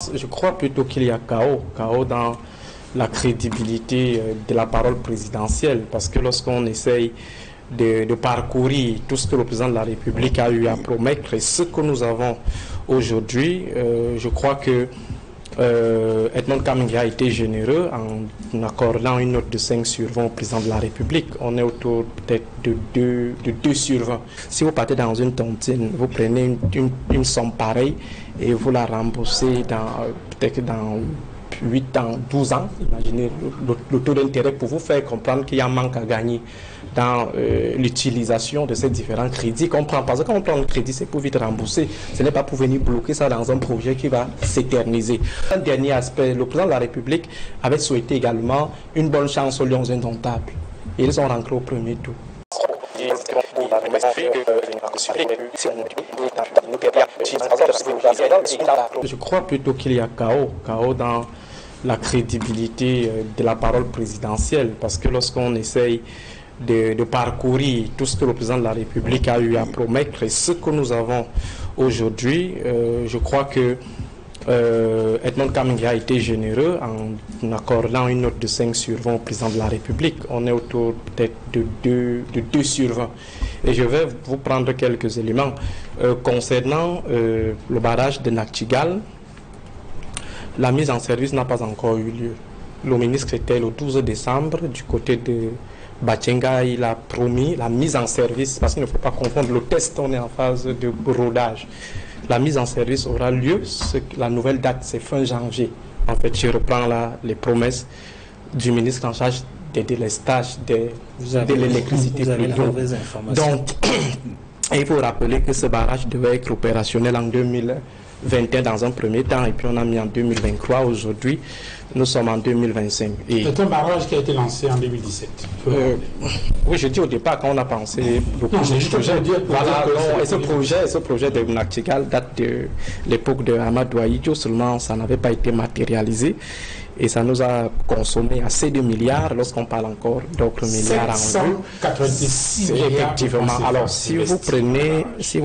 Je crois plutôt qu'il y a chaos dans la crédibilité de la parole présidentielle, parce que lorsqu'on essaye de parcourir tout ce que le président de la République a eu à promettre et ce que nous avons aujourd'hui, je crois que Edmond Kamingui a été généreux en accordant une note de 5 sur 20 au président de la République. On est autour peut-être de 2 sur 20. Si vous partez dans une tontine, vous prenez une somme pareille et vous la remboursez peut-être dans 8 ans, 12 ans. Imaginez le taux d'intérêt pour vous faire comprendre qu'il y a un manque à gagner dans l'utilisation de ces différents crédits qu'on prend. Parce que quand on prend le crédit, c'est pour vite rembourser. Ce n'est pas pour venir bloquer ça dans un projet qui va s'éterniser. Un dernier aspect, le président de la République avait souhaité également une bonne chance aux Lions indomptables. Et ils ont rentré au premier tour. Je crois plutôt qu'il y a chaos dans la crédibilité de la parole présidentielle, parce que lorsqu'on essaye de parcourir tout ce que le président de la République a eu à promettre et ce que nous avons aujourd'hui, je crois que Edmond Kamingui a été généreux en accordant une note de 5 sur 20 au président de la République. On est autour peut-être de 2 sur 20. Et je vais vous prendre quelques éléments. Concernant le barrage de Nachtigal, la mise en service n'a pas encore eu lieu. Le ministre était le 12 décembre du côté de Batchenga. Il a promis la mise en service, parce qu'il ne faut pas confondre le test, on est en phase de rodage. La mise en service aura lieu, la nouvelle date c'est fin janvier. En fait, je reprends là les promesses du ministre en charge des délestages de l'électricité. Donc, il faut rappeler que ce barrage devait être opérationnel en 2021 dans un premier temps, et puis on a mis en 2023. Aujourd'hui, nous sommes en 2025. C'est un barrage qui a été lancé en 2017. Oui, je dis au départ, quand on a pensé le projet, ce projet de Nachtigal date de l'époque de Ahmad Ouahidjo, seulement ça n'avait pas été matérialisé. Et ça nous a consommé assez de milliards, lorsqu'on parle encore d'autres milliards en jeu. 786 milliards. Effectivement. Alors, si vous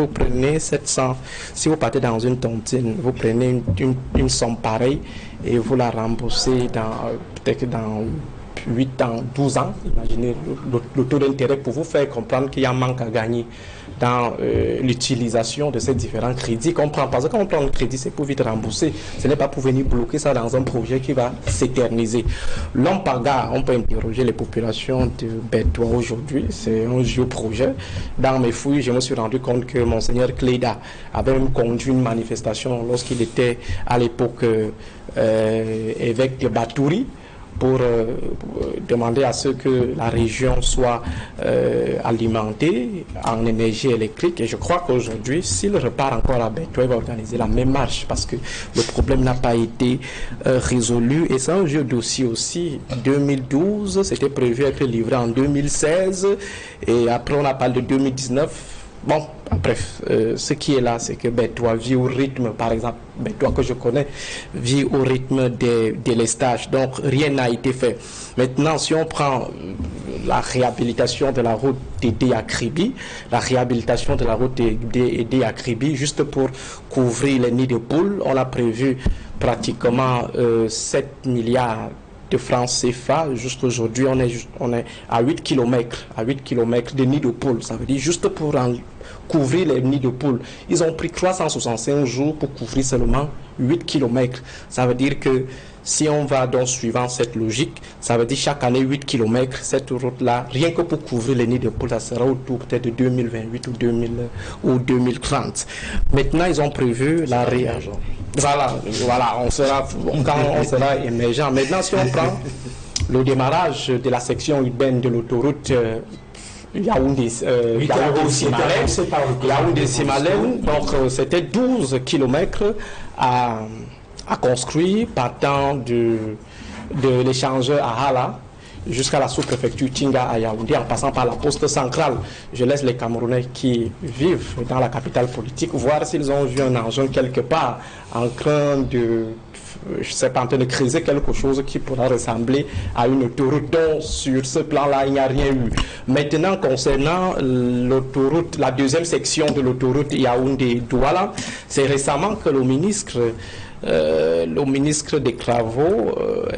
prenez 700, si vous partez dans une tontine, vous prenez une somme pareille et vous la remboursez peut-être dans 8 ans, 12 ans. Imaginez le taux d'intérêt pour vous faire comprendre qu'il y a un manque à gagner dans l'utilisation de ces différents crédits qu'on prend. Parce que quand on prend le crédit, c'est pour vite rembourser. Ce n'est pas pour venir bloquer ça dans un projet qui va s'éterniser. L'homme paga, on peut interroger les populations de Bétoua aujourd'hui. C'est un vieux projet. Dans mes fouilles, je me suis rendu compte que Monseigneur Cléda avait même conduit une manifestation lorsqu'il était à l'époque évêque de Batouri, pour demander à ce que la région soit alimentée en énergie électrique. Et je crois qu'aujourd'hui, s'il repart encore à Bétoua, il va organiser la même marche, parce que le problème n'a pas été résolu. Et c'est un vieux dossier aussi. 2012, c'était prévu être livré en 2016. Et après, on a parlé de 2019. Bon, bref, ce qui est là, c'est que Bétoua vit au rythme, par exemple, Bétoua que je connais, vit au rythme des délestages. Donc, rien n'a été fait. Maintenant, si on prend la réhabilitation de la route d'Édé à Kribi, la réhabilitation de la route d'Édé à Kribi, juste pour couvrir les nids de poules, on a prévu pratiquement 7 milliards de francs CFA. Jusqu'aujourd'hui, on est à 8 km de nids de poules. Ça veut dire juste pour couvrir les nids de poules. Ils ont pris 365 jours pour couvrir seulement 8 km. Ça veut dire que si on va donc suivant cette logique, ça veut dire chaque année 8 km, cette route-là, rien que pour couvrir les nids de poules, ça sera autour peut-être de 2028 ou 2030. Maintenant, ils ont prévu la réagence. Voilà, on sera émergent. Maintenant, si on prend le démarrage de la section urbaine de l'autoroute Yaoundé-Simalène, donc c'était 12 km à construire, partant de l'échangeur à Hala jusqu'à la sous-préfecture Tinga à Yaoundé, en passant par la poste centrale. Je laisse les Camerounais qui vivent dans la capitale politique voir s'ils ont vu un engin quelque part en train de, je sais pas, en train de creuser quelque chose qui pourra ressembler à une autoroute. Donc, sur ce plan-là, il n'y a rien eu. Maintenant, concernant l'autoroute, la deuxième section de l'autoroute Yaoundé-Douala, c'est récemment que le ministre le ministre des Travaux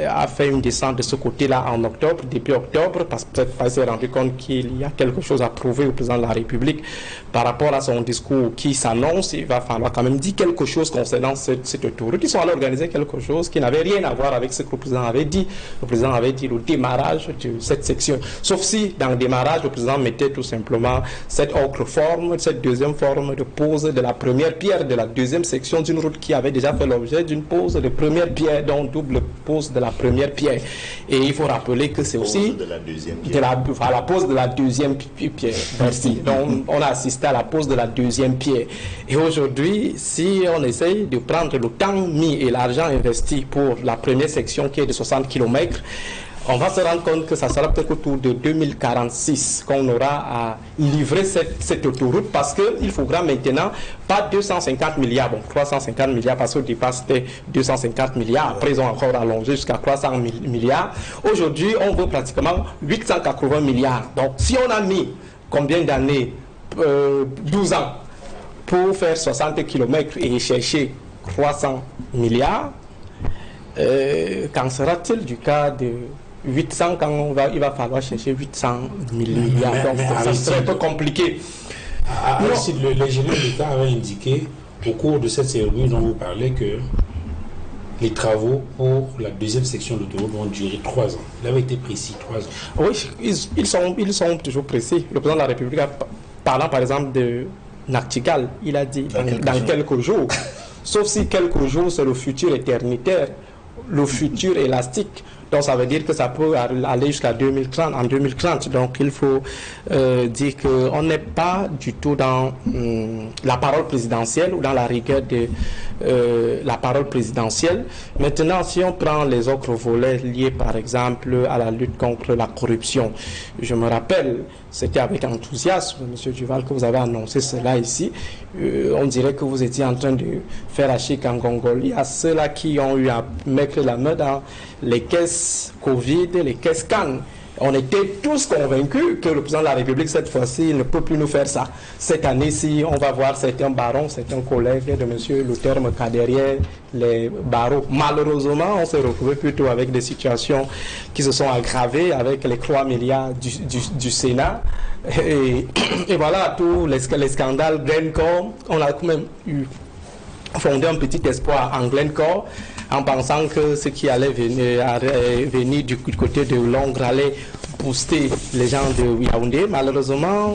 a fait une descente de ce côté-là en octobre, début octobre, parce qu'il s'est rendu compte qu'il y a quelque chose à prouver au président de la République par rapport à son discours qui s'annonce. Il va falloir quand même dire quelque chose concernant cette autoroute. Ils sont allés organiser quelque chose qui n'avait rien à voir avec ce que le président avait dit. Le président avait dit le démarrage de cette section. Sauf si dans le démarrage, le président mettait tout simplement cette autre forme, cette deuxième forme de pose de la première pierre de la deuxième section d'une route qui avait déjà fait l'objet d'une pose de première pierre, donc double pose de la première pierre. Et il faut rappeler que c'est aussi de la deuxième pierre. La pose de la deuxième pierre. Merci. Donc on a assisté à la pose de la deuxième pierre. Et aujourd'hui, si on essaye de prendre le temps mis et l'argent investi pour la première section qui est de 60 km, on va se rendre compte que ça sera peut-être autour de 2046 qu'on aura à livrer cette autoroute, parce qu'il faudra maintenant pas 250 milliards, bon 350 milliards parce qu'au départ c'était 250 milliards, après ils ont encore allongé jusqu'à 300 milliards. Aujourd'hui on veut pratiquement 880 milliards. Donc si on a mis combien d'années, 12 ans pour faire 60 km et chercher 300 milliards, qu'en sera-t-il du cas de 800 quand il va falloir chercher 800 milliards? Donc ça serait un peu compliqué. Le général d'État avait indiqué au cours de cette cérémonie dont vous parlez que les travaux pour la deuxième section d'autoroute vont durer 3 ans. Il avait été précis, 3 ans. Oui, ils sont toujours précis. Le président de la République, parlant par exemple de Nachtigal, il a dit dans quelques jours. Sauf si quelques jours, c'est le futur éternitaire, le futur élastique. Donc ça veut dire que ça peut aller jusqu'à 2030, en 2030. Donc il faut dire qu'on n'est pas du tout dans la parole présidentielle ou dans la rigueur de la parole présidentielle. Maintenant, si on prend les autres volets liés par exemple à la lutte contre la corruption, je me rappelle, c'était avec enthousiasme, M. Duval, que vous avez annoncé cela ici. On dirait que vous étiez en train de faire un chic en Gongol. Il y a ceux-là qui ont eu à mettre la main dans les caisses Covid, les caisses Cannes. On était tous convaincus que le président de la République, cette fois-ci, ne peut plus nous faire ça. Cette année-ci, on va voir certains barons, certains collègues de M. Luther Meka derrière les barreaux. Malheureusement, on s'est retrouvé plutôt avec des situations qui se sont aggravées avec les 3 milliards du Sénat. Et voilà, tous les scandales Glencore, on a quand même fondé un petit espoir en Glencore, en pensant que ce qui allait venir du côté de Londres allait booster les gens de Yaoundé. Malheureusement,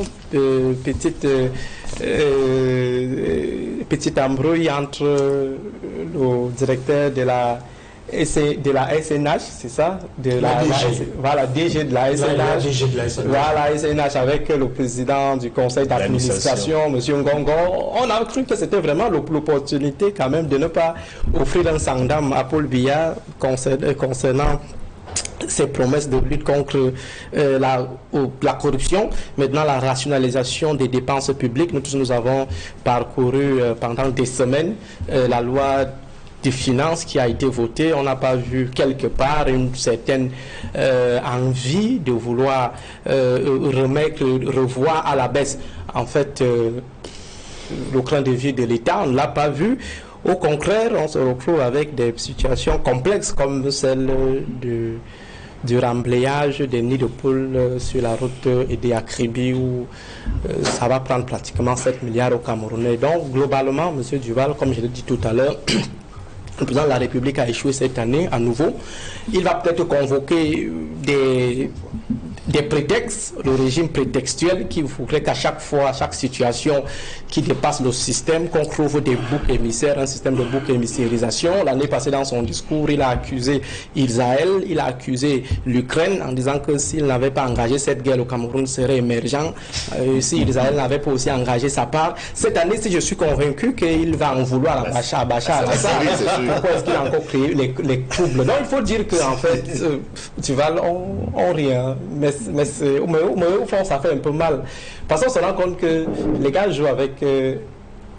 petite embrouille entre le directeur de la SNH, c'est ça, voilà, DG de la SNH, voilà, SNH avec le président du conseil d'administration, M. Ngongo. On a cru que c'était vraiment l'opportunité quand même de ne pas offrir un sangdam à Paul Biya concernant ces promesses de lutte contre la corruption. Maintenant, la rationalisation des dépenses publiques. Nous tous, nous avons parcouru pendant des semaines la loi des finances qui a été votée. On n'a pas vu quelque part une certaine envie de vouloir revoir à la baisse en fait le train de vie de l'État. On ne l'a pas vu. Au contraire, on se retrouve avec des situations complexes comme celle du remblayage des nids de poules sur la route de Akribi où ça va prendre pratiquement 7 milliards au Camerounais. Donc globalement, M. Duval, comme je l'ai dit tout à l'heure, le président de la République a échoué cette année à nouveau. Il va peut-être convoquer des prétextes, le régime prétextuel qui voudrait qu'à chaque fois, à chaque situation qui dépasse le système, qu'on trouve des boucs émissaires, un système de boucs émissérisation. L'année passée, dans son discours, il a accusé Israël, il a accusé l'Ukraine en disant que s'il n'avait pas engagé cette guerre, le Cameroun serait émergent. Si Israël n'avait pas aussi engagé sa part. Cette année, si je suis convaincu qu'il va en vouloir à Bachar al-Assad, pourquoi est-ce qu'il a encore créé les troubles? Donc il faut dire qu'en fait, tu vas on rien. Mais au fond, ça fait un peu mal. Parce qu'on se rend compte que les gars jouent avec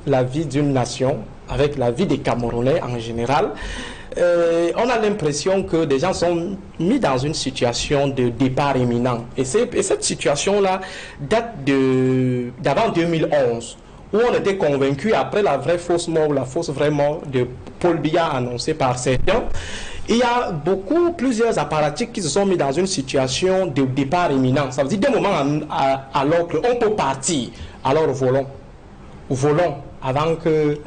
la vie d'une nation, avec la vie des Camerounais en général. On a l'impression que des gens sont mis dans une situation de départ imminent. Et cette situation-là date d'avant 2011. où on était convaincu, après la vraie fausse mort ou la fausse vraie mort de Paul Biya annoncée par certains, il y a plusieurs apparatchiks qui se sont mis dans une situation de départ imminent. Ça veut dire, d'un moment alors qu'on peut partir, alors volons avant que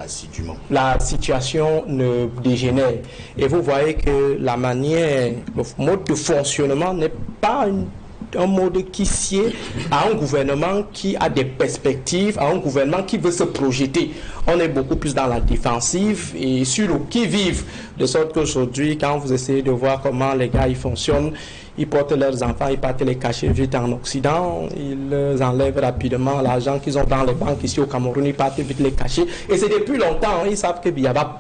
la situation ne dégénère. Et vous voyez que la manière, le mode de fonctionnement n'est pas un mode qui sied à un gouvernement qui a des perspectives, à un gouvernement qui veut se projeter. On est beaucoup plus dans la défensive et sur le qui-vive, de sorte qu'aujourd'hui, quand vous essayez de voir comment les gars ils fonctionnent, ils portent leurs enfants, ils partent les cacher vite en Occident, ils enlèvent rapidement l'argent qu'ils ont dans les banques ici au Cameroun, ils partent vite les cacher. Et c'est depuis longtemps, ils savent que Biya va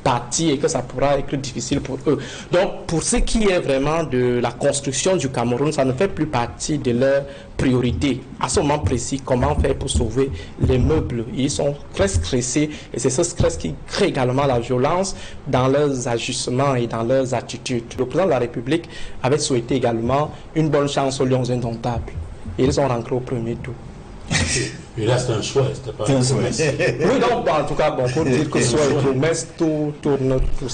partir et que ça pourra être difficile pour eux. Donc, pour ce qui est vraiment de la construction du Cameroun, ça ne fait plus partie de leurs priorités. À ce moment précis, comment faire pour sauver les meubles? Ils sont très stressés et c'est ce stress qui crée également la violence dans leurs ajustements et dans leurs attitudes. Le président de la République avait souhaité également une bonne chance aux Lions indomptables. Et ils ont rentré au premier tour. Mais là, c'est un choix, c'était pas un Oui, donc, en tout cas, bon, pour dire que soit une promesse, tout tourne tout ça.